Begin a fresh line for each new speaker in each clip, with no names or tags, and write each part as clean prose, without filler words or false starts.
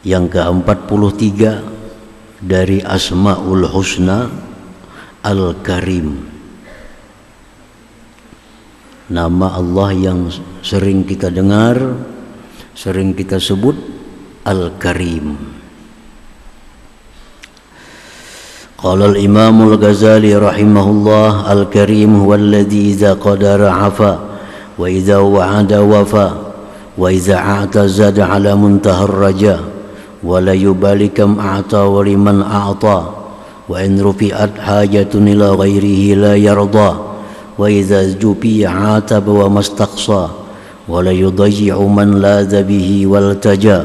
yang ke-43 dari Asmaul Husna Al-Karim. Nama Allah yang sering kita dengar, sering kita sebut, Al-Karim. Qala al-Imam al-Ghazali rahimahullah, Al-Karim huwa alladhi idza qadara afa wa idza wa'ada wafa wa idza a'tazada ala muntaha ar-raja wa la yubali kam a'ta wa liman a'ta wa in rufi'at hajatun ila ghairihi la yarda wa idza jubi'a ataba wa mastaqsa wa la yudayyi'u man ladha bihi wal taja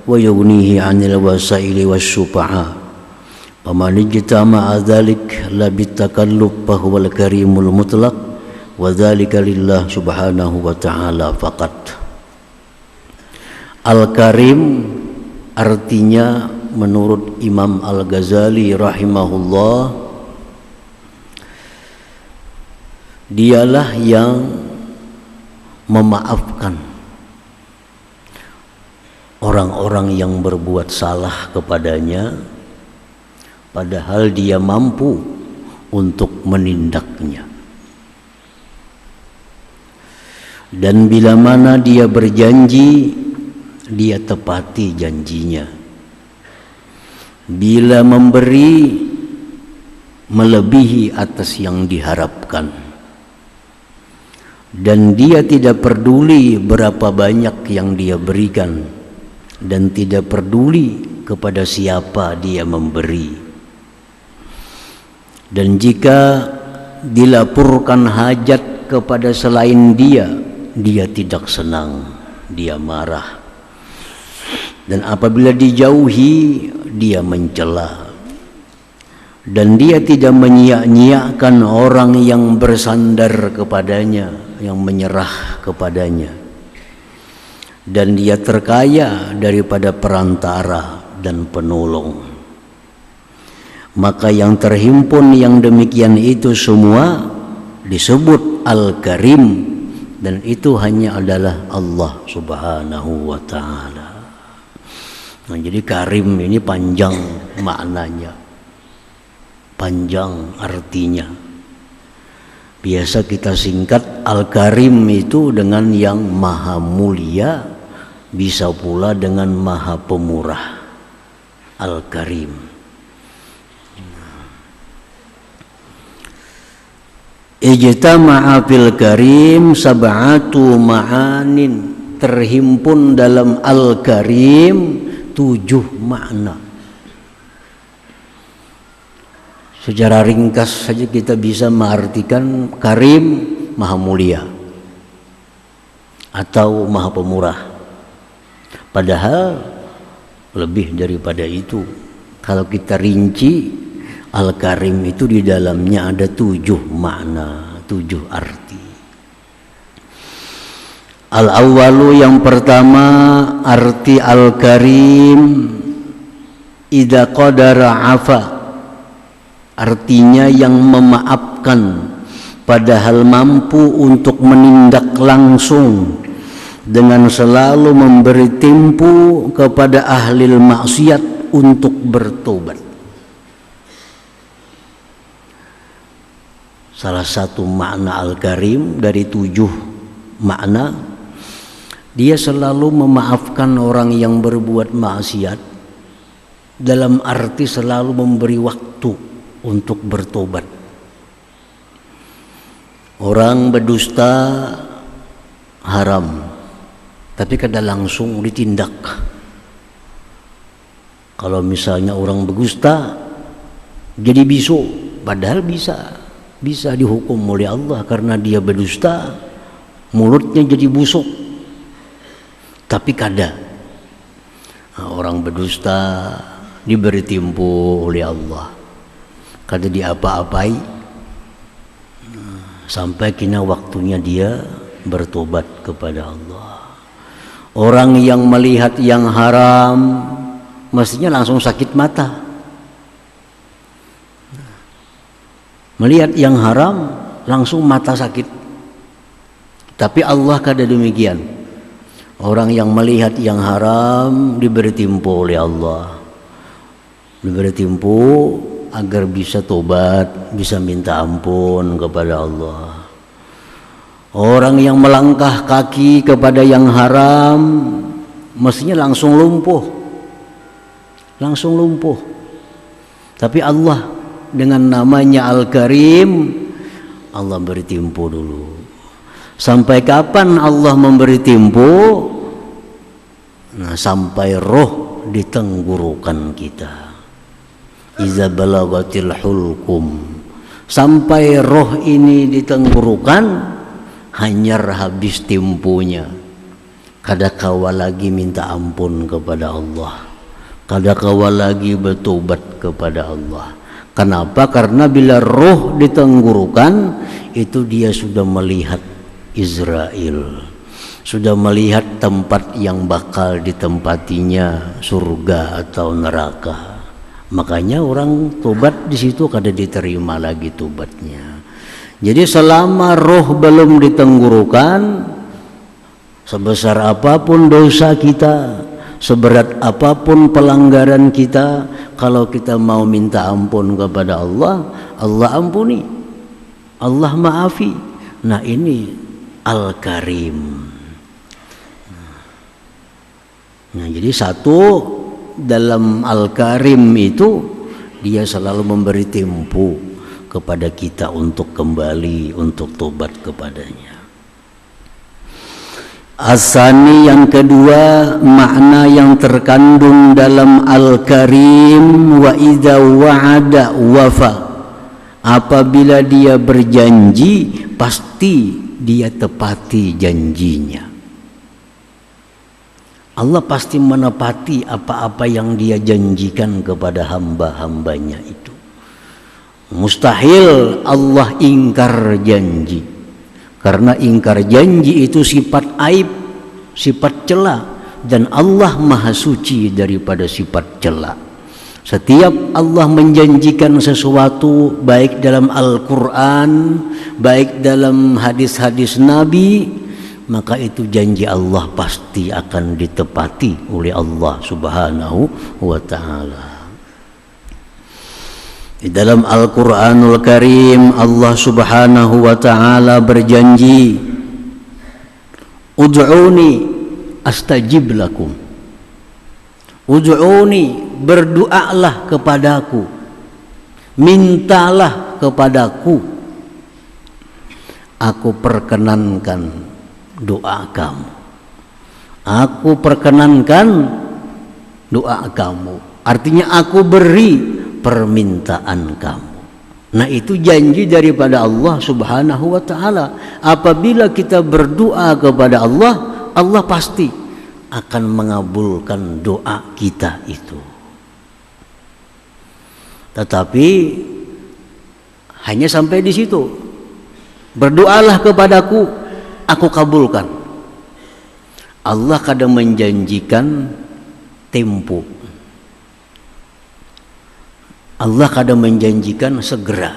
wa yughnihi 'anil wasaili wasyufa'a. Faman ijtama'a dzalik la bitakalluf fa huwal karimul mutlaq wa dzalika lillah subhanahu wa ta'ala faqat. Al-Karim artinya menurut Imam Al-Ghazali rahimahullah, dialah yang memaafkan orang-orang yang berbuat salah kepadanya, padahal dia mampu untuk menindaknya. Dan bila mana dia berjanji, dia tepati janjinya. Bila memberi, melebihi atas yang diharapkan. Dan dia tidak peduli berapa banyak yang dia berikan, dan tidak peduli kepada siapa dia memberi. Dan jika dilapurkan hajat kepada selain dia, dia tidak senang, dia marah. Dan apabila dijauhi, dia mencela. Dan dia tidak menyia-nyiakan orang yang bersandar kepadanya, yang menyerah kepadanya. Dan dia terkaya daripada perantara dan penolong. Maka yang terhimpun yang demikian itu semua disebut Al-Karim, dan itu hanya adalah Allah subhanahu wa ta'ala. Nah, jadi Karim ini panjang maknanya, panjang artinya. Biasa kita singkat Al-Karim itu dengan yang maha mulia, bisa pula dengan maha pemurah. Al-Karim. Ijtama'a fil Karim sab'atu ma'anin, terhimpun dalam Al-Karim 7 makna. Secara ringkas saja kita bisa mengartikan Karim maha mulia atau maha pemurah. Padahal lebih daripada itu. Kalau kita rinci, Al-Karim itu di dalamnya ada 7 makna, 7 arti. Al-awwalu, yang pertama, arti Al-Karim idza qadara afa, artinya yang memaafkan, padahal mampu untuk menindak langsung dengan selalu memberi tempo kepada ahli maksiat untuk bertobat. Salah satu makna Al-Karim dari 7 makna, dia selalu memaafkan orang yang berbuat maksiat, dalam arti selalu memberi waktu untuk bertobat. Orang berdusta haram, tapi kada langsung ditindak. Kalau misalnya orang berdusta jadi bisu, padahal bisa dihukum oleh Allah karena dia berdusta, mulutnya jadi busuk. Tapi kada. Nah, orang berdusta diberi tempo oleh Allah, kada diapa-apai sampai kini waktunya dia bertobat kepada Allah. Orang yang melihat yang haram mestinya langsung sakit mata. Melihat yang haram langsung mata sakit. Tapi Allah kada demikian. Orang yang melihat yang haram diberi timpu oleh Allah, diberi timpu agar bisa tobat, bisa minta ampun kepada Allah. Orang yang melangkah kaki kepada yang haram mestinya langsung lumpuh, langsung lumpuh. Tapi Allah dengan namanya Al-Karim, Allah beri timpu dulu. Sampai kapan Allah memberi timpu? Nah, sampai roh di tenggorokan kita. Iza balagatil hulkum, sampai roh ini di tenggorokan, hanyar habis timpunya. Kadakawa lagi minta ampun kepada Allah, kadakawa lagi bertobat kepada Allah. Kenapa? Karena bila roh di tenggorokan itu dia sudah melihat Israel, sudah melihat tempat yang bakal ditempatinya, surga atau neraka. Makanya orang tobat di situ kada diterima lagi tobatnya. Jadi selama roh belum di tenggorokan, sebesar apapun dosa kita, seberat apapun pelanggaran kita, kalau kita mau minta ampun kepada Allah, Allah ampuni, Allah maafi. Nah, ini Al-Karim. Nah, jadi satu, dalam Al-Karim itu dia selalu memberi tempo kepada kita untuk kembali, untuk tobat kepadanya. Asani, yang kedua, makna yang terkandung dalam Al-Karim, wa idza wa'ada wafa. Apabila dia berjanji, pasti dia tepati janjinya. Allah pasti menepati apa-apa yang dia janjikan kepada hamba-hambanya itu. Mustahil Allah ingkar janji, karena ingkar janji itu sifat aib, sifat cela, dan Allah maha suci daripada sifat cela. Setiap Allah menjanjikan sesuatu, baik dalam Al-Quran, baik dalam hadis-hadis Nabi, maka itu janji Allah pasti akan ditepati oleh Allah Subhanahu wa ta'ala. Di dalam Al-Quranul Karim, Allah Subhanahu wa ta'ala berjanji, Ud'uni astajib lakum. Ud'uni, berdoalah kepadaku, mintalah kepadaku, aku perkenankan doa kamu. Aku perkenankan doa kamu, artinya aku beri permintaan kamu. Nah, itu janji daripada Allah Subhanahu wa ta'ala. Apabila kita berdoa kepada Allah, Allah pasti akan mengabulkan doa kita itu. Tetapi hanya sampai di situ. Berdoalah kepadaku, aku kabulkan. Allah kadang menjanjikan tempo. Allah kadang menjanjikan segera.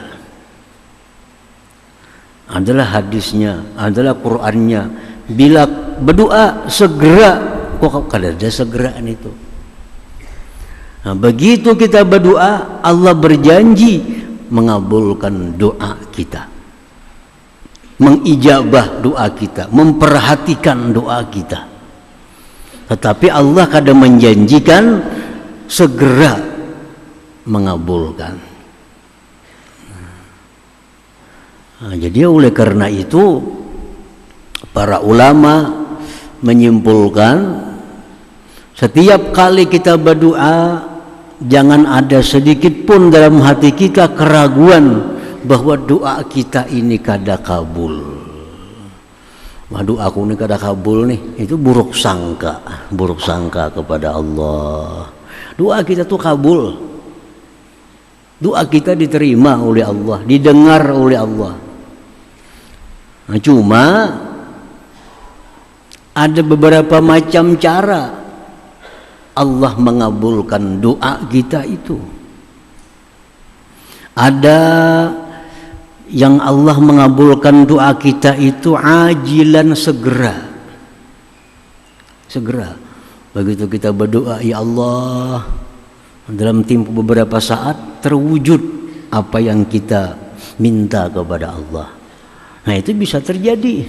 Adalah hadisnya, adalah Qur'annya. Bila berdoa segera, kok kada ada segeraan itu. Nah, begitu kita berdoa, Allah berjanji mengabulkan doa kita, mengijabah doa kita, memperhatikan doa kita. Tetapi Allah kadang menjanjikan segera mengabulkan. Nah, jadi oleh karena itu para ulama menyimpulkan, setiap kali kita berdoa, jangan ada sedikit pun dalam hati kita keraguan bahwa doa kita ini kada kabul. Waduh, aku ini kada kabul nih, itu buruk sangka kepada Allah. Doa kita tuh kabul, doa kita diterima oleh Allah, didengar oleh Allah. Nah, cuma ada beberapa macam cara Allah mengabulkan doa kita itu. Ada yang Allah mengabulkan doa kita itu ajilan, segera. segera. Begitu kita berdoa, ya Allah, dalam tempo beberapa saat terwujud apa yang kita minta kepada Allah. Nah, itu bisa terjadi.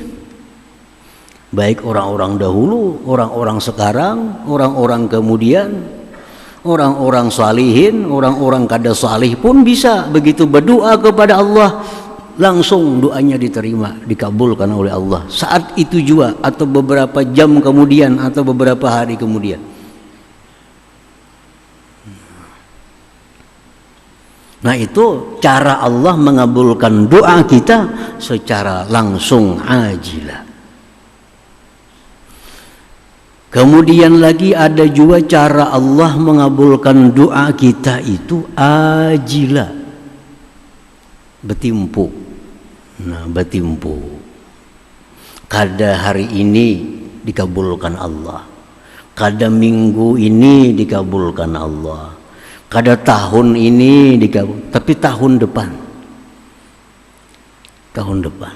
Baik orang-orang dahulu, orang-orang sekarang, orang-orang kemudian, orang-orang salihin, orang-orang kada salih pun bisa begitu berdoa kepada Allah, langsung doanya diterima, dikabulkan oleh Allah saat itu juga, atau beberapa jam kemudian, atau beberapa hari kemudian. Nah, itu cara Allah mengabulkan doa kita secara langsung, ajilah. Kemudian lagi ada juga cara Allah mengabulkan doa kita itu ajilah, betimpu. Nah, betimpu. Kada hari ini dikabulkan Allah, kada minggu ini dikabulkan Allah, kada tahun ini dikabulkan, tapi tahun depan. Tahun depan.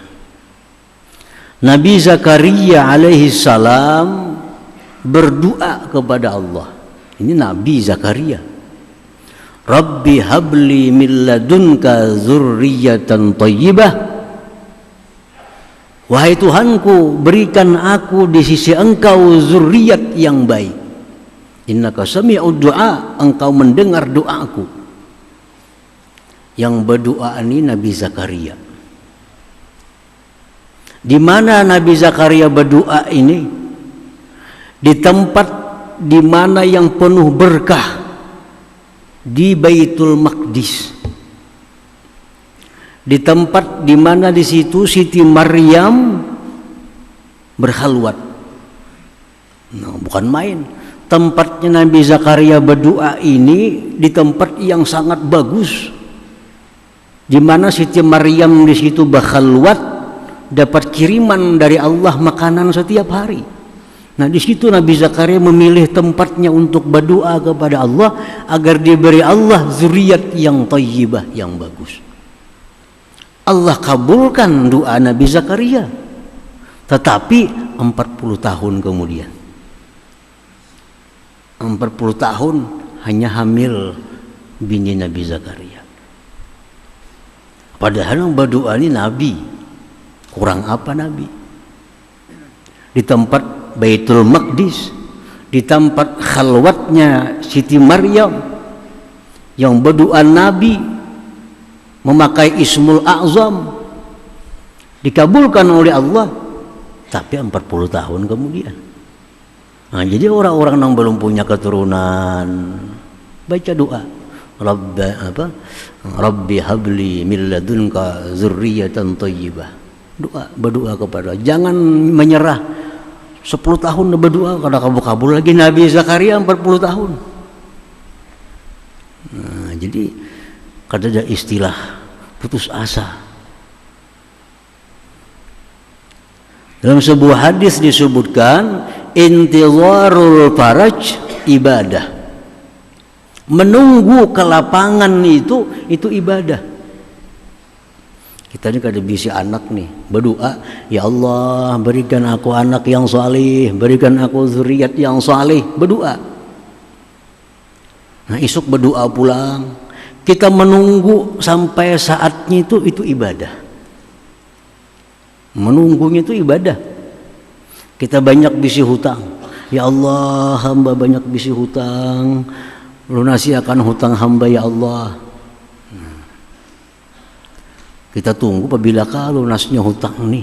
Nabi Zakaria alaihi salam berdoa kepada Allah. Ini Nabi Zakaria. Rabbi habli min ladunka dzurriyyatan thayyibah. Wahai Tuhanku, berikan aku di sisi Engkau zuriat yang baik. Innaka sami'ud du'a, Engkau mendengar doaku. Yang berdoa ini Nabi Zakaria. Di mana Nabi Zakaria berdoa ini? Di tempat di mana yang penuh berkah, di Baitul Maqdis, di tempat di mana di situ Siti Maryam berhalwat. Nah, bukan main. Tempatnya Nabi Zakaria berdoa ini di tempat yang sangat bagus, di mana Siti Maryam di situ berhalwat, dapat kiriman dari Allah makanan setiap hari. Nah, di situ Nabi Zakaria memilih tempatnya untuk berdoa kepada Allah agar diberi Allah zuriat yang thayyibah, yang bagus. Allah kabulkan doa Nabi Zakaria. Tetapi 40 tahun kemudian, 40 tahun hanya hamil bini Nabi Zakaria. Padahal yang berdoa ini Nabi. Kurang apa Nabi? Di tempat Baitul Maqdis, di tempat khalwatnya Siti Maryam, yang berdoa Nabi memakai Ismul A'zam, dikabulkan oleh Allah, tapi 40 tahun kemudian. Nah, jadi orang-orang yang belum punya keturunan baca doa, Rabbi habli min ladunka dzurriyyatan thayyibah. Doa, berdoa kepada, jangan menyerah. 10 tahun berdoa kada kabul-kabul lagi. Nabi Zakaria 40 tahun. Nah, jadi kada ada istilah putus asa. Dalam sebuah hadis disebutkan intizarul faraj ibadah. Menunggu kelapangan itu ibadah. Kita ini kada bisa anak nih berdoa, ya Allah berikan aku anak yang salih, berikan aku zuriat yang salih, berdoa. Nah, esok berdoa pulang. Kita menunggu sampai saatnya itu ibadah. Menunggunya itu ibadah. Kita banyak bisi hutang, ya Allah hamba banyak bisi hutang, lunasi akan hutang hamba ya Allah. Kita tunggu apabila kalau lunasnya hutang nih.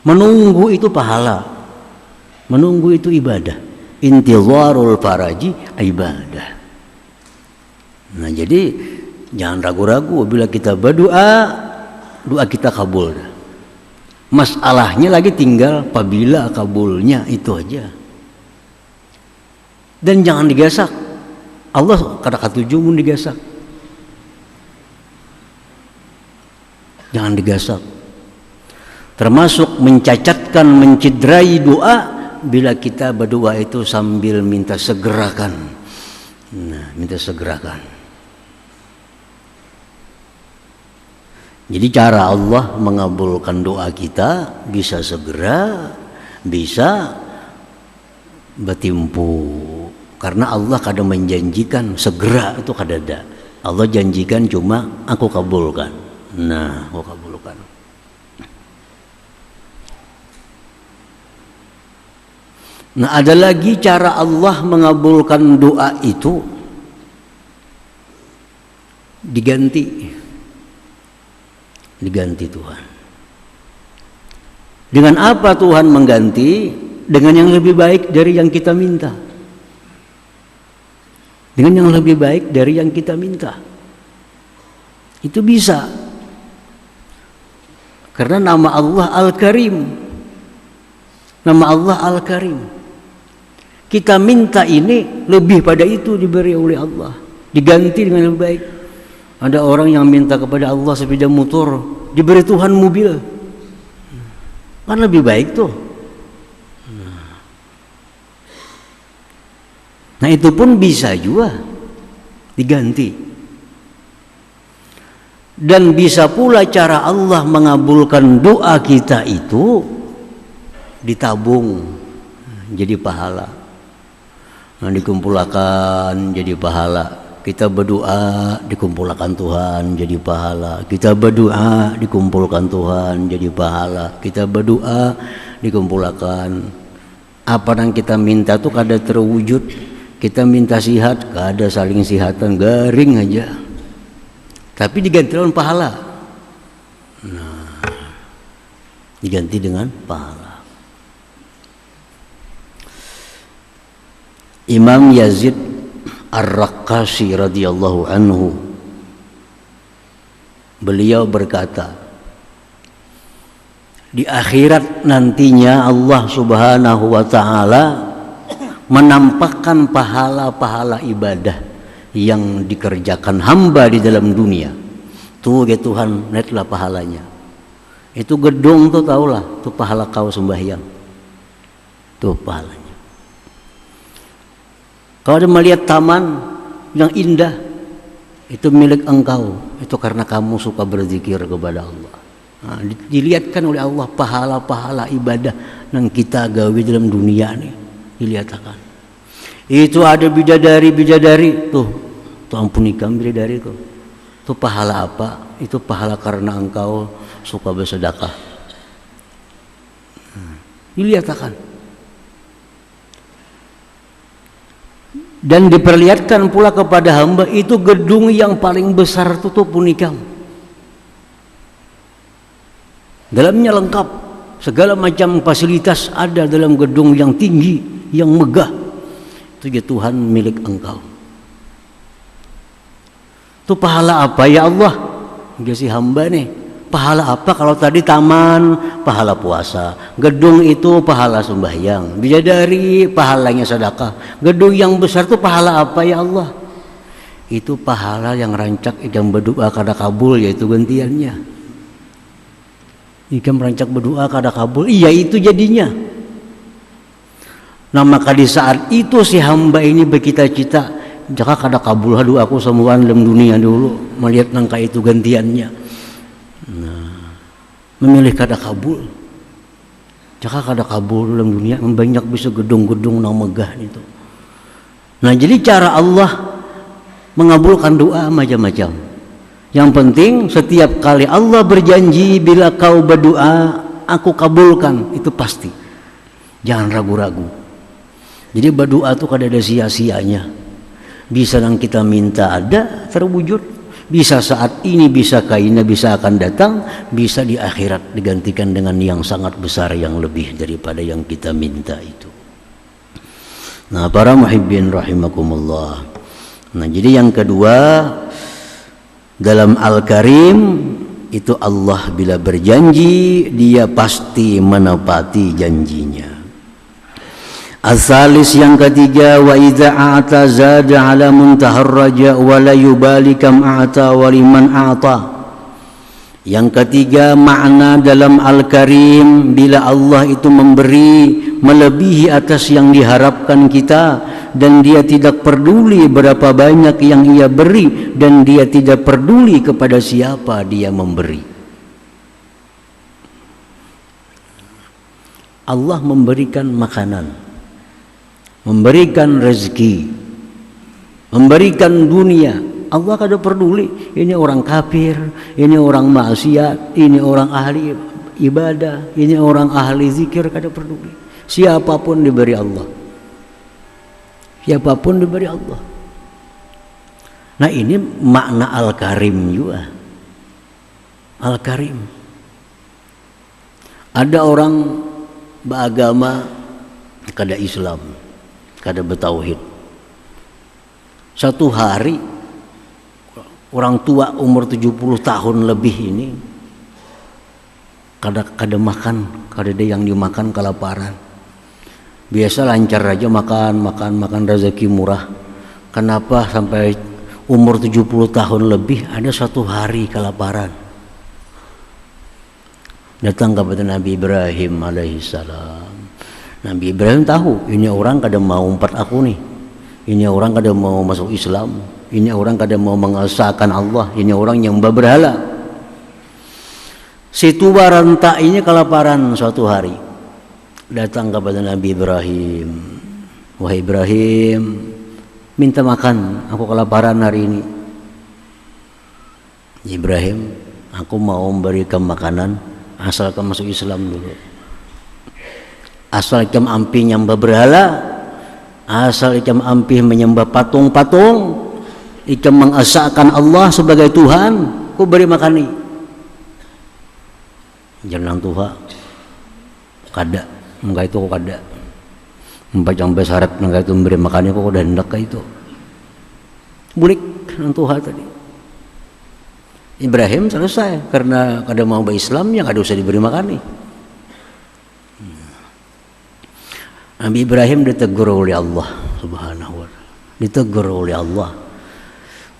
Menunggu itu pahala. Menunggu itu ibadah. Intizarul faraji ibadah. Nah, jadi jangan ragu-ragu bila kita berdoa, doa kita kabul. Masalahnya lagi tinggal apabila kabulnya, itu aja. Dan jangan digasak. Allah kata-kata mun digasak. Jangan digasak. Termasuk mencacatkan, mencederai doa bila kita berdoa itu sambil minta segerakan. Nah, minta segerakan. Jadi cara Allah mengabulkan doa kita bisa segera, bisa Betimpu. Karena Allah kadang menjanjikan segera itu kadada. Allah janjikan cuma aku kabulkan. Nah, aku kabulkan. Nah, ada lagi cara Allah mengabulkan doa itu diganti Tuhan. Dengan apa Tuhan mengganti? Dengan yang lebih baik dari yang kita minta. Dengan yang lebih baik dari yang kita minta. Itu bisa. Karena nama Allah Al-Karim. Nama Allah Al-Karim. Kita minta ini, lebih pada itu diberi oleh Allah. Diganti dengan lebih baik. Ada orang yang minta kepada Allah sepeda motor, diberi Tuhan mobil. Kan lebih baik tuh. Nah itu pun bisa juga diganti. Dan bisa pula cara Allah mengabulkan doa kita itu ditabung jadi pahala. Nah, dikumpulkan jadi pahala. Kita berdoa dikumpulkan Tuhan jadi pahala. Kita berdoa dikumpulkan Tuhan jadi pahala. Kita berdoa dikumpulkan. Apa yang kita minta tuh kada terwujud. Kita minta sihat, kada saling sihatan, garing aja. Tapi diganti dengan pahala. Nah, diganti dengan pahala. Imam Yazid Ar-Raqqashi radhiyallahu anhu, beliau berkata, di akhirat nantinya Allah Subhanahu wa ta'ala menampakkan pahala-pahala ibadah yang dikerjakan hamba di dalam dunia. Tuh ya Tuhan, netlah pahalanya. Itu gedung tuh taulah, tuh pahala kau sembahyang. Tuh pahalanya. Kau ada melihat taman yang indah, itu milik engkau. Itu karena kamu suka berzikir kepada Allah. Nah, dilihatkan oleh Allah pahala-pahala ibadah yang kita gawe dalam dunia nih. Dilihatkan. Itu ada bidadari tuh ampunikan bidadari tuh. Itu pahala apa? Itu pahala karena engkau suka bersedekah. Dilihatkan. Dan diperlihatkan pula kepada hamba itu gedung yang paling besar itu punikam. Dalamnya lengkap, segala macam fasilitas ada dalam gedung yang tinggi, yang megah. Itu ya Tuhan milik engkau. Itu pahala apa ya Allah? Dia si hamba nih. Pahala apa? Kalau tadi taman, pahala puasa. Gedung itu pahala sembahyang. Bidadari pahalanya sedekah. Gedung yang besar itu pahala apa ya Allah? Itu pahala yang rancak yang berdoa kada kabul, yaitu gantiannya. Jika merancak berdoa kada kabul, iya itu jadinya. Nah maka di saat itu si hamba ini bercita-cita, jika kada kabul doaku semua dalam dunia dulu, melihat nangka itu gantiannya. Nah, memilih kada kabul. Jika kada kabul dalam dunia, banyak bisa gedung-gedung nang megah itu. Nah jadi cara Allah mengabulkan doa macam-macam. Yang penting setiap kali Allah berjanji bila kau berdoa, aku kabulkan, itu pasti. Jangan ragu-ragu. Jadi berdoa itu kada ada sia-sianya. Bisa yang kita minta ada terwujud. Bisa saat ini, bisa kainnya, bisa akan datang. Bisa di akhirat digantikan dengan yang sangat besar, yang lebih daripada yang kita minta itu. Nah para muhibbin rahimakumullah. Nah jadi yang kedua, dalam Al-Karim itu Allah bila berjanji dia pasti menepati janjinya. Asalis yang ketiga, wa idza a'ta zada ala muntahar raja wa la yubali kam a'ta wa liman a'ta. Yang ketiga, makna dalam Al-Karim bila Allah itu memberi melebihi atas yang diharapkan kita, dan dia tidak peduli berapa banyak yang ia beri, dan dia tidak peduli kepada siapa dia memberi. Allah memberikan makanan, memberikan rezeki, memberikan dunia. Allah kada peduli ini orang kafir, ini orang maksiat, ini orang ahli ibadah, ini orang ahli zikir, kada peduli. Siapapun diberi Allah. Siapapun diberi Allah. Nah, ini makna Al-Karim juga. Al-Karim. Ada orang beragama kada Islam, kada bertauhid. Satu hari orang tua umur 70 tahun lebih ini kada makan, kada ada yang dimakan, kelaparan. Biasa lancar aja makan rezeki murah. Kenapa sampai umur 70 tahun lebih ada satu hari kelaparan? Datang kepada Nabi Ibrahim alaihissalam. Nabi Ibrahim tahu ini orang kada mau umpat aku nih, ini orang kada mau masuk Islam, ini orang kada mau mengesahkan Allah, ini orang yang berhala. Situ baranta ini kelaparan suatu hari. Datang kepada Nabi Ibrahim, wahai Ibrahim, minta makan, aku kelaparan hari ini. Ibrahim, aku mau memberikan makanan asal kamu masuk Islam dulu. Asal kamu ampi nyembah berhala, asal kamu ampi menyembah patung-patung, kamu mengesahkan Allah sebagai Tuhan, ku beri makani. Jangan Tuhan kada, enggak itu ku kada. Sampai syarat enggak itu memberi makani kok udah hendak itu. Bulik nang Tuhan tadi. Ibrahim selesai karena kada mau berislam yang kada usah diberi makan nih. Nabi Ibrahim ditegur oleh Allah Subhanahu wa taala. Ditegur oleh Allah.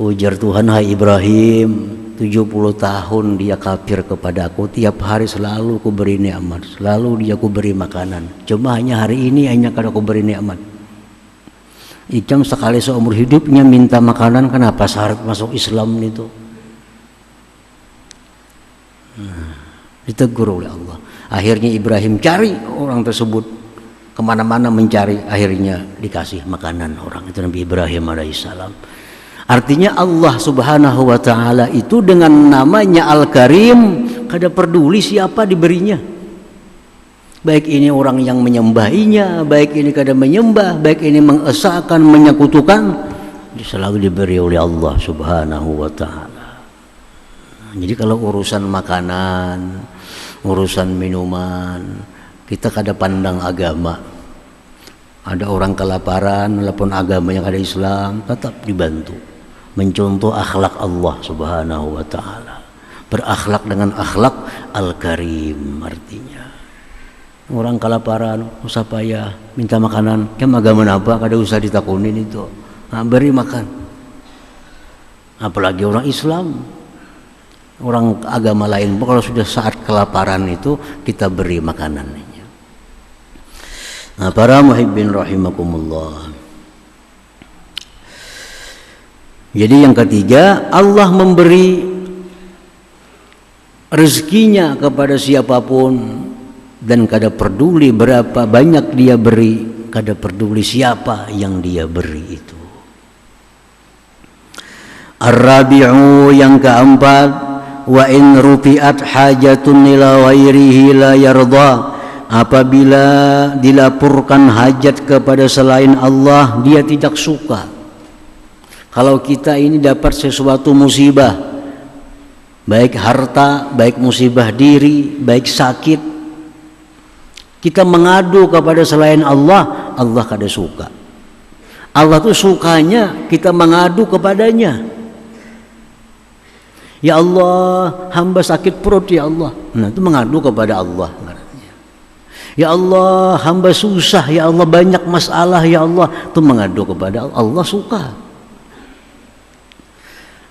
Ujar Tuhan, hai Ibrahim, 70 tahun dia kafir kepada aku, tiap hari selalu ku beri nikmat, selalu dia ku beri makanan. Cuma hanya hari ini hanya kada ku beri nikmat. Ikam sekali seumur hidupnya minta makanan, kenapa syarat masuk Islam itu? Ditegur oleh Allah. Akhirnya Ibrahim cari orang tersebut kemana-mana mencari, akhirnya dikasih makanan orang itu Nabi Ibrahim alaihissalam. Artinya Allah subhanahu wa ta'ala itu dengan namanya Al-Karim kada peduli siapa diberinya, baik ini orang yang menyembahinya, baik ini kada menyembah, baik ini mengesahkan, menyekutukan, selalu diberi oleh Allah subhanahu wa ta'ala. Jadi kalau urusan makanan, urusan minuman, kita kada pandang agama. Ada orang kelaparan, walaupun agamanya kada Islam, tetap dibantu. Mencontoh akhlak Allah subhanahu wa ta'ala. Berakhlak dengan akhlak Al-Karim artinya. Orang kelaparan, usah payah, minta makanan, kem agama apa, kada usah ditakunin itu. Nah, beri makan. Apalagi orang Islam. Orang agama lain kalau sudah saat kelaparan itu kita beri makanannya. Nah, para muhibbin rahimakumullah. Jadi yang ketiga, Allah memberi rezekinya kepada siapapun dan kada peduli berapa banyak dia beri, kada peduli siapa yang dia beri itu. Ar-rabi'u yang keempat, wa in rufi'at hajatun ila ghairihi la yarda, apabila dilaporkan hajat kepada selain Allah dia tidak suka. Kalau kita ini dapat sesuatu musibah, baik harta, baik musibah diri, baik sakit, kita mengadu kepada selain Allah, Allah kada suka. Allah tuh sukanya kita mengadu kepadanya. Ya Allah, hamba sakit perut ya Allah. Nah, itu mengadu kepada Allah. Ya Allah, hamba susah ya Allah, banyak masalah ya Allah, itu mengadu kepada Allah. Allah suka.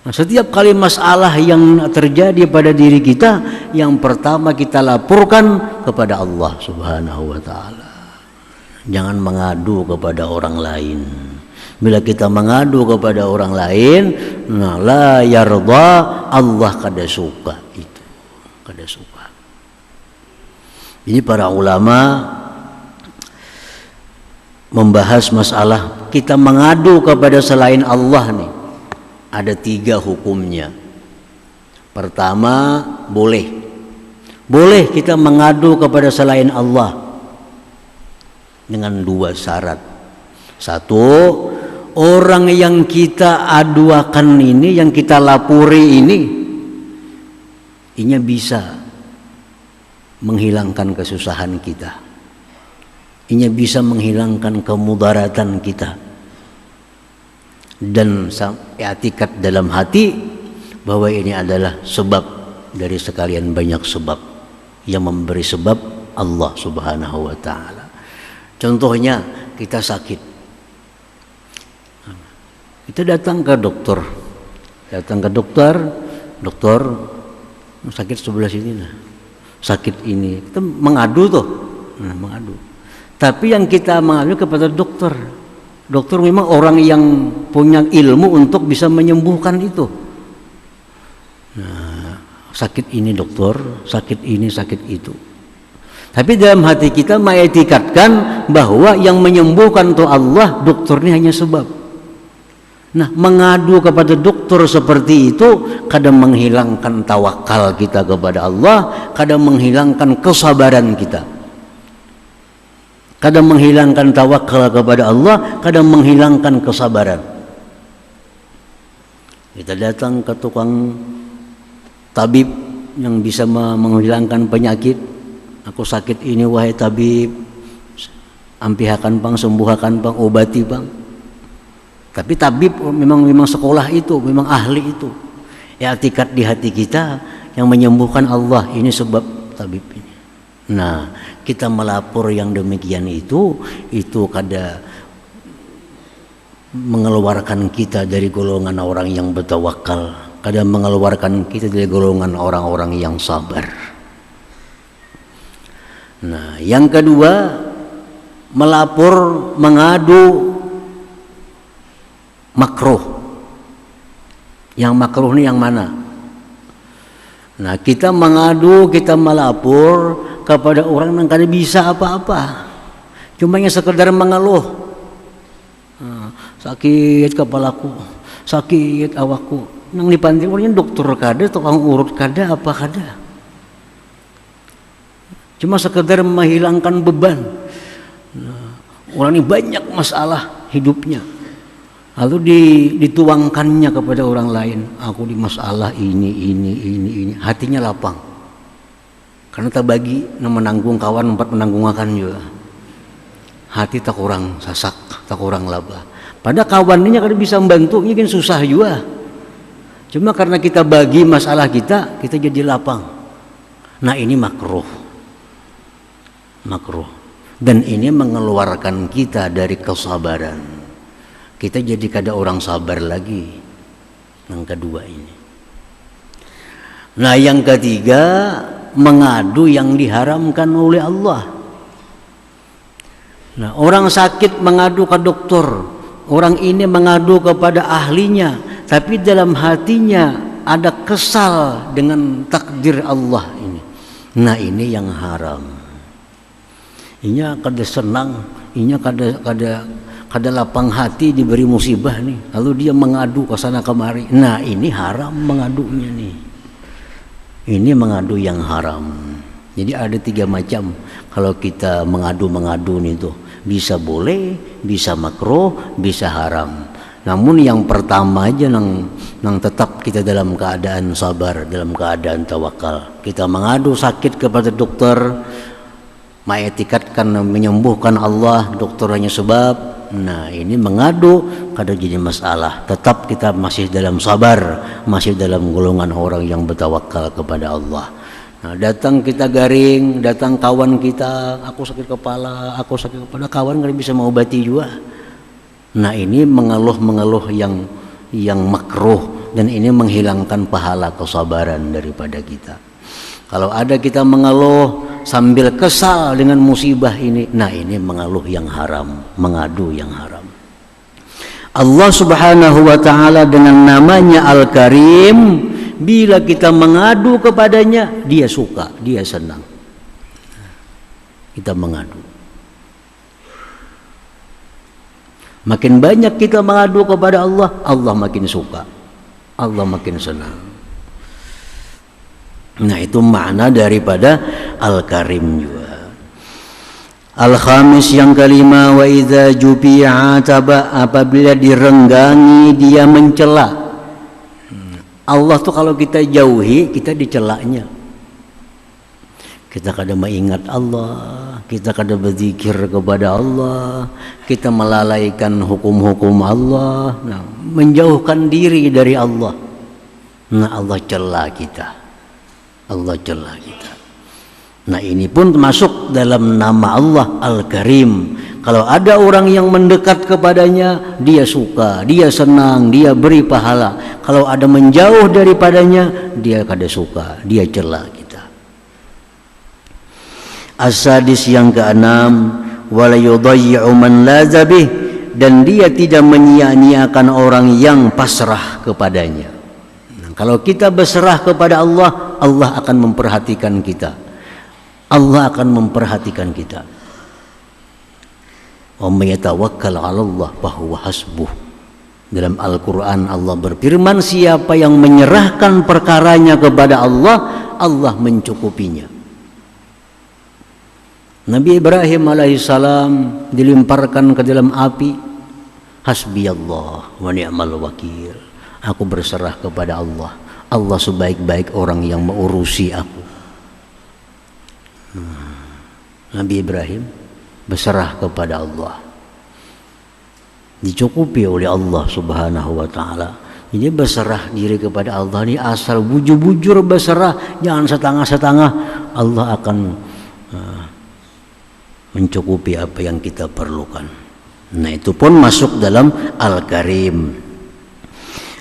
Nah, setiap kali masalah yang terjadi pada diri kita, yang pertama kita laporkan kepada Allah subhanahu wa ta'ala. Jangan mengadu kepada orang lain. Bila kita mengadu kepada orang lain, nah, la yarda, Allah kada suka itu, kada suka. Jadi para ulama membahas masalah kita mengadu kepada selain Allah nih. Ada 3 hukumnya. Pertama, boleh kita mengadu kepada selain Allah dengan 2 syarat. 1, orang yang kita aduakan ini, yang kita lapori ini bisa menghilangkan kesusahan kita, bisa menghilangkan kemudaratan kita, dan i'tikad dalam hati bahwa ini adalah sebab dari sekalian banyak sebab, yang memberi sebab Allah Subhanahu wa ta'ala. Contohnya kita sakit, kita datang ke dokter, dokter sakit sebelah sini lah, sakit ini, kita mengadu tuh, mengadu. Tapi yang kita mengadu kepada dokter memang orang yang punya ilmu untuk bisa menyembuhkan itu. Nah, sakit ini dokter, sakit ini, sakit itu. Tapi dalam hati kita mengiktikadkan bahwa yang menyembuhkan itu Allah, dokter ini hanya sebab. Nah, mengadu kepada dokter seperti itu kadang menghilangkan tawakal kita kepada Allah, kadang menghilangkan kesabaran kita. Kadang menghilangkan tawakal kepada Allah, kadang menghilangkan kesabaran. Kita datang ke tukang tabib yang bisa menghilangkan penyakit. Aku sakit ini wahai tabib, ampihakan bang, sembuhakan bang, obati bang. Tapi tabib memang sekolah itu, memang ahli itu. I'tikad di hati kita yang menyembuhkan Allah, ini sebab tabib ini. Nah, kita melapor yang demikian itu kada mengeluarkan kita dari golongan orang yang bertawakal, kada mengeluarkan kita dari golongan orang-orang yang sabar. Nah, yang kedua, melapor, mengadu makruh. Yang makruh ini yang mana? Nah, kita mengadu, kita melapor kepada orang yang kada bisa apa-apa, cuma yang sekedar mengeluh, sakit kepalaku, sakit awakku. Nang dipanggil orangnya dokter kada, tukang urut kada, apa kada, cuma sekedar menghilangkan beban. Orang ini banyak masalah hidupnya, lalu dituangkannya kepada orang lain. Aku di masalah ini, hatinya lapang. Karena tak bagi menanggung kawan 4 menanggung akan juga. Hati tak kurang sasak, tak kurang laba. Pada kawan ini kada bisa membantu, ini kan susah juga. Cuma karena kita bagi masalah kita jadi lapang. Nah, ini makruh. Dan ini mengeluarkan kita dari kesabaran. Kita jadi kada orang sabar lagi. Yang kedua ini. Nah, yang ketiga, mengadu yang diharamkan oleh Allah. Nah, orang sakit mengadu ke dokter, orang ini mengadu kepada ahlinya, tapi dalam hatinya ada kesal dengan takdir Allah ini. Nah, ini yang haram. Inya kada senang, inya kada lapang hati diberi musibah nih, lalu dia mengadu ke sana kemari. Nah, ini haram mengadunya nih. Ini mengadu yang haram. Jadi ada 3 macam kalau kita mengadu nih tuh. Bisa boleh, bisa makruh, bisa haram. Namun yang pertama aja nang tetap kita dalam keadaan sabar, dalam keadaan tawakal. Kita mengadu sakit kepada dokter, mengiktikadkan menyembuhkan Allah, dokter hanya sebab. Nah, ini mengadu kada jadi masalah. Tetap kita masih dalam sabar, masih dalam golongan orang yang bertawakal kepada Allah. Nah, datang kita garing, datang kawan kita, aku sakit kepala, kawan kada bisa mengobati juga. Nah, ini mengeluh yang makruh, dan ini menghilangkan pahala kesabaran daripada kita. Kalau ada kita mengeluh sambil kesal dengan musibah ini, nah ini mengeluh yang haram, mengadu yang haram. Allah Subhanahu wa ta'ala dengan namanya Al-Karim, bila kita mengadu kepadanya, dia suka, dia senang. Kita mengadu. Makin banyak kita mengadu kepada Allah, Allah makin suka, Allah makin senang. Nah, itu makna daripada Al-Karim juga. Al-Khamis, yang kelima, wa idza jubi'a taba, apabila direnggangi dia mencela. Allah tuh kalau kita jauhi, kita dicelaknya. Kita kadang mengingat Allah, kita kadang berzikir kepada Allah, kita melalaikan hukum-hukum Allah, nah, menjauhkan diri dari Allah. Nah, Allah cela kita, Allah cela kita. Nah, ini pun masuk dalam nama Allah Al-Karim. Kalau ada orang yang mendekat kepadanya, dia suka, dia senang, dia beri pahala. Kalau ada menjauh daripadanya, dia kada suka, dia cela kita. As-sadis, yang keenam, wala yudayyi'u man lazabih, dan dia tidak menyia-nyiakan orang yang pasrah kepadanya. Nah, kalau kita berserah kepada Allah, Allah akan memperhatikan kita. Allah akan memperhatikan kita. Wa may yatawakkal 'ala Allah fa huwa hasbuh. Dalam Al-Qur'an Allah berfirman, siapa yang menyerahkan perkaranya kepada Allah, Allah mencukupinya. Nabi Ibrahim alaihissalam dilemparkan ke dalam api. Hasbiyallah wa ni'mal wakil. Aku berserah kepada Allah. Allah sebaik-baik orang yang mengurusi aku. Nabi Ibrahim berserah kepada Allah, dicukupi oleh Allah Subhanahu wa ta'ala. Jadi berserah diri kepada Allah ini asal bujur-bujur berserah, jangan setengah-setengah. Allah akan mencukupi apa yang kita perlukan. Nah, itu pun masuk dalam Al-Karim.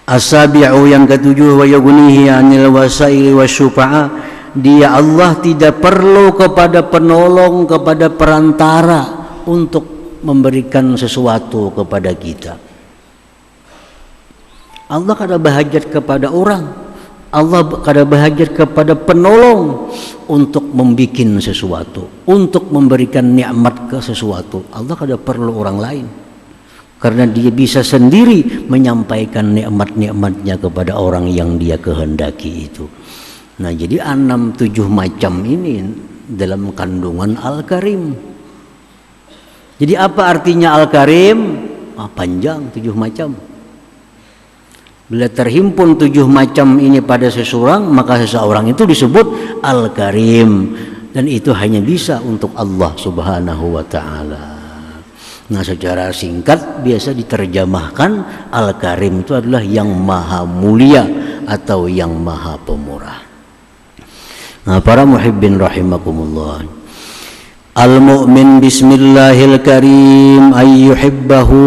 As-sabi'u, yang ketujuh, wa yughnihi 'anil wasaili wasyufa'a, dia Allah tidak perlu kepada penolong, kepada perantara untuk memberikan sesuatu kepada kita. Allah kada berhajat kepada orang, Allah kada berhajat kepada penolong untuk membikin sesuatu, untuk memberikan nikmat ke sesuatu. Allah kada perlu orang lain, karena dia bisa sendiri menyampaikan nikmat-nikmatnya kepada orang yang dia kehendaki itu. Nah, jadi 6-7 macam ini dalam kandungan Al-Karim. Jadi apa artinya Al-Karim? Panjang, 7 macam. Bila terhimpun 7 macam ini pada seseorang, maka seseorang itu disebut Al-Karim. Dan itu hanya bisa untuk Allah Subhanahu wa ta'ala. Nah, secara singkat biasa diterjemahkan Al-Karim itu adalah yang maha mulia atau yang maha pemurah. Nah, para muhibbin rahimakumullah, al-mu'min bismillahil karim ayyuhibbahu,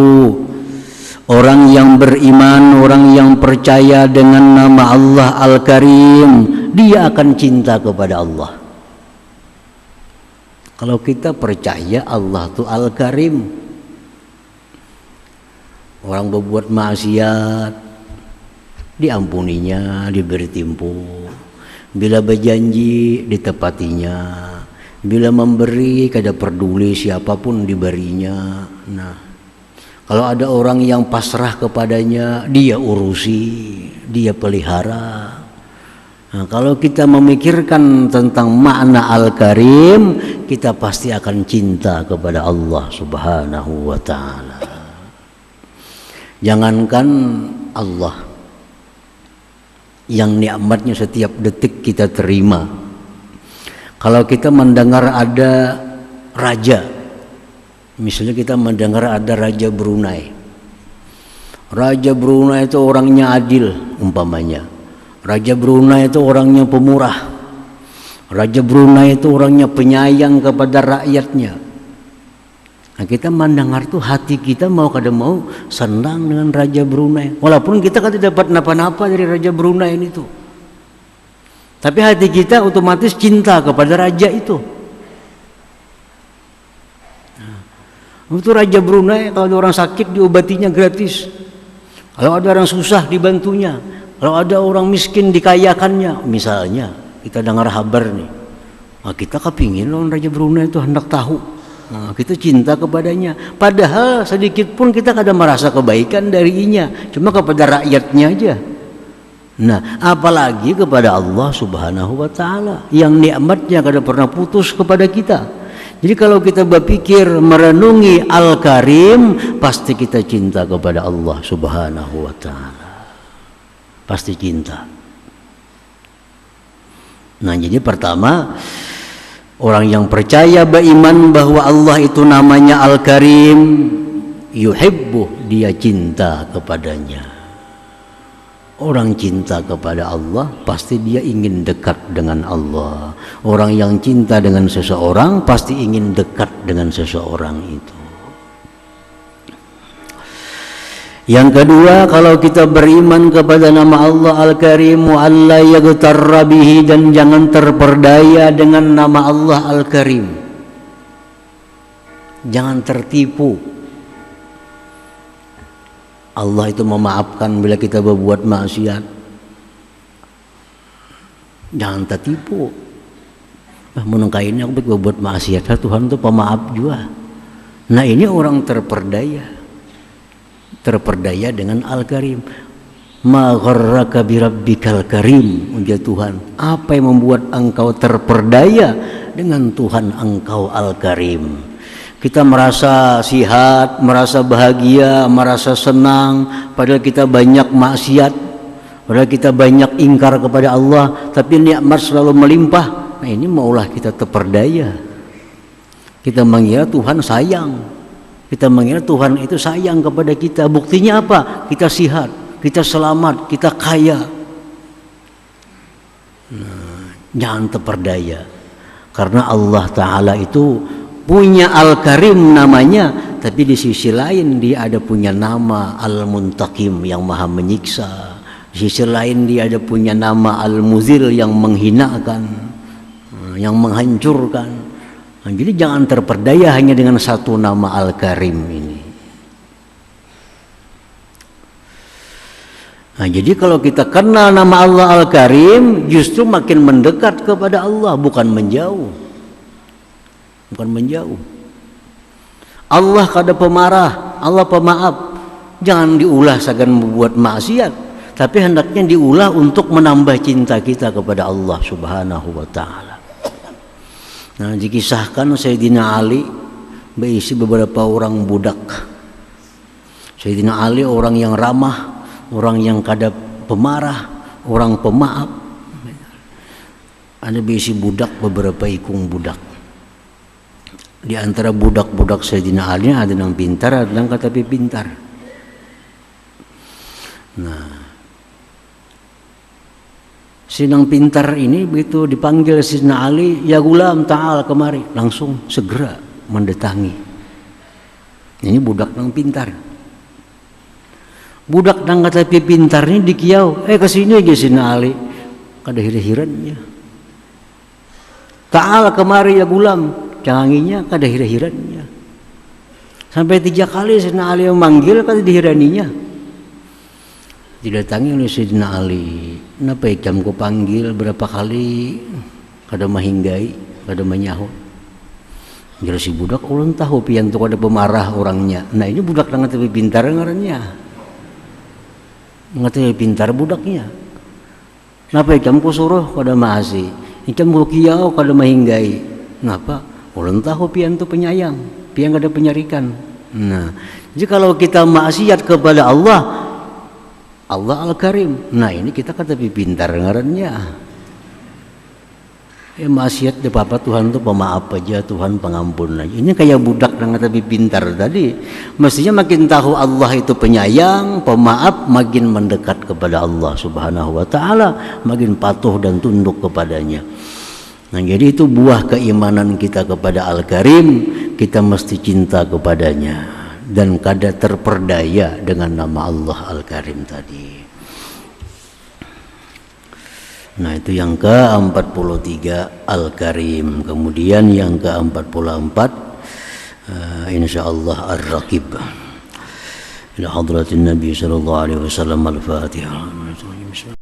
orang yang beriman, orang yang percaya dengan nama Allah Al-Karim, dia akan cinta kepada Allah. Kalau kita percaya Allah itu Al-Karim, orang berbuat maksiat diampuninya, diberi timpu. Bila berjanji ditepatinya, bila memberi kada peduli siapapun diberinya. Nah, kalau ada orang yang pasrah kepadanya, dia urusi, dia pelihara. Nah, kalau kita memikirkan tentang makna Al-Karim, kita pasti akan cinta kepada Allah Subhanahu wa ta'ala. Jangankan Allah yang nikmatnya setiap detik kita terima, kalau kita mendengar ada raja, misalnya kita mendengar ada Raja Brunei. Raja Brunei itu orangnya adil umpamanya. Raja Brunei itu orangnya pemurah. Raja Brunei itu orangnya penyayang kepada rakyatnya. Nah, kita mendengar tuh hati kita mau kada mau senang dengan Raja Brunei. Walaupun kita kan tidak dapat napa-napa dari Raja Brunei ini tuh. Tapi hati kita otomatis cinta kepada raja itu. Nah, itu Raja Brunei, kalau ada orang sakit diobatinya gratis. Kalau ada orang susah dibantunya. Kalau ada orang miskin dikayakannya. Misalnya kita dengar kabar nih, kita kepingin loh Raja Brunei itu hendak tahu Kita cinta kepadanya, padahal sedikit pun kita kada merasa kebaikan darinya, cuma kepada rakyatnya aja. Nah, apalagi kepada Allah Subhanahu wa taala yang nikmatnya kada pernah putus kepada kita. Jadi kalau kita berpikir merenungi Al-Karim, pasti kita cinta kepada Allah Subhanahu wa taala. Pasti cinta. Nah, jadi pertama, orang yang percaya beriman bahwa Allah itu namanya Al-Karim, yuhibbu, dia cinta kepadanya. Orang cinta kepada Allah pasti dia ingin dekat dengan Allah. Orang yang cinta dengan seseorang pasti ingin dekat dengan seseorang itu. Yang kedua, kalau kita beriman kepada nama Allah Al-Karim, wa alla yaghtarra bihi, dan jangan terperdaya dengan nama Allah Al-Karim. Jangan tertipu. Allah itu memaafkan bila kita berbuat maksiat. Jangan tertipu. Menungkainnya aku berbuat maksiat, Tuhan itu pemaaf juga. Nah, ini orang terperdaya. Terperdaya dengan Al-Karim. Ma gharraka bi rabbikal karim, ujar Tuhan. Apa yang membuat engkau terperdaya dengan Tuhan engkau Al-Karim? Kita merasa sihat, merasa bahagia, merasa senang, padahal kita banyak maksiat, padahal kita banyak ingkar kepada Allah, tapi nikmat selalu melimpah. Nah, ini maulah kita terperdaya. Kita mengira Tuhan sayang. Kita mengira Tuhan itu sayang kepada kita. Buktinya apa? Kita sihat, kita selamat, kita kaya. Nah, jangan terperdaya. Karena Allah Ta'ala itu punya Al-Karim namanya, tapi di sisi lain dia ada punya nama Al-Muntaqim yang maha menyiksa. Di sisi lain dia ada punya nama Al-Muzil yang menghinakan, yang menghancurkan. Nah, jadi jangan terperdaya hanya dengan satu nama Al-Karim ini. Nah, jadi kalau kita kenal nama Allah Al-Karim, justru makin mendekat kepada Allah, bukan menjauh. Bukan menjauh. Allah kada pemarah, Allah pemaaf. Jangan diulah segan membuat maksiat, tapi hendaknya diulah untuk menambah cinta kita kepada Allah Subhanahu wa taala. Nah, dikisahkan Sayyidina Ali berisi beberapa orang budak. Sayyidina Ali orang yang ramah, orang yang kada pemarah, orang pemaaf. Ada berisi budak, beberapa ikung budak. Di antara budak-budak Sayyidina Ali ada yang pintar, ada yang tapi pintar. Nah, sinang pintar ini begitu dipanggil Sayyidina Ali, ya gulam ta'al kemari, langsung segera mendatangi. Ini budak yang pintar. Budak yang tapi pintar ini dikiau, kesini aja Sayyidina Ali, kada hira-hirannya. Ta'al kemari ya gulam, canganginya kada hira-hirannya. Sampai 3 kali Sayyidina Ali memanggil, kada dihiraninya. Didatangi oleh Sayyidina Ali. Kenapa ikam ku panggil berapa kali kada mahinggai, kada menyahut. Jadi si budak ulun tahu pian tu kada pemarah orangnya. Nah, ini budak dengan tapi pintar ngarannya. Ngerti pintar budaknya. Kenapa ikam ku suruh kada maasi? Ikam ku kiau kada mahinggai. Kenapa? Ulun tahu pian tu penyayang, pian kada penyarikan. Nah, jadi kalau kita maksiat kepada Allah Al-Karim, nah ini kita kata pintar ngarannya. Maksiat di papa Tuhan tuh pemaaf aja, Tuhan pengampun aja. Ini kayak budak yang kata pintar tadi. Mestinya makin tahu Allah itu penyayang, pemaaf, makin mendekat kepada Allah Subhanahu wa taala, makin patuh dan tunduk kepadanya. Nah, jadi itu buah keimanan kita kepada Al-Karim, kita mesti cinta kepadanya dan kada terperdaya dengan nama Allah Al-Karim tadi. Nah, itu yang ke-43 Al-Karim. Kemudian yang ke-44 insyaallah Ar-Raqib. Ila hadratin Nabi sallallahu alaihi wasallam. Al-Fatihah.